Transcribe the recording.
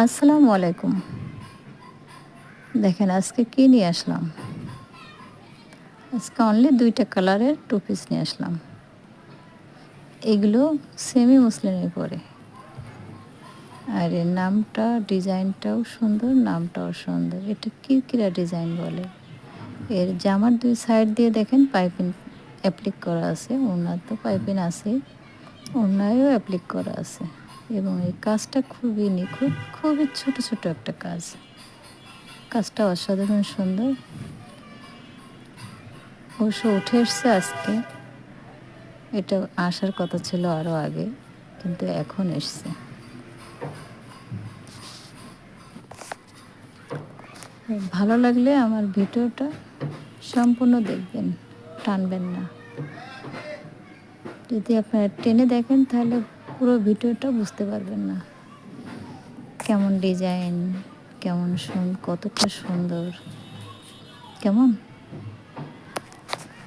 আসসালামু আলাইকুম। দেখেন আজকে কি নিয়ে আসলাম। আজকে অনলি ২ টা কালারের 2 পিস নিয়ে আসলাম। এগুলো সেমি মসলিনের পরে। আর এর নামটা ডিজাইনটাও সুন্দর, নামটাও সুন্দর। এটা কিরকিরা ডিজাইন বলে। এর জামার ২ সাইড দিয়ে দেখেন পাইপিং অ্যাপ্লিক করা আছে। ওড়নার তো পাইপিং আছেই। ওড়নায়ও অ্যাপ্লিক করা আছে। এবং এই কাজটা খুবই নিখুঁত, খুবই ছোট, ছোট একটা কাজ। কাজটা অসাধারণ সুন্দর। অবশ্য উঠে এসছে আজকে। এটা আসার কথা ছিল আরও আগে, কিন্তু এখন এসছে। ভালো লাগলে আমার ভিডিওটা সম্পূর্ণ দেখবেন, টানবেন না। যদি আপনারা টেনে দেখেন তাহলে পুরো ভিডিওটা বুঝতে পারবেন না। কেমন ডিজাইন, কেমন কতটা সুন্দর, কেমন?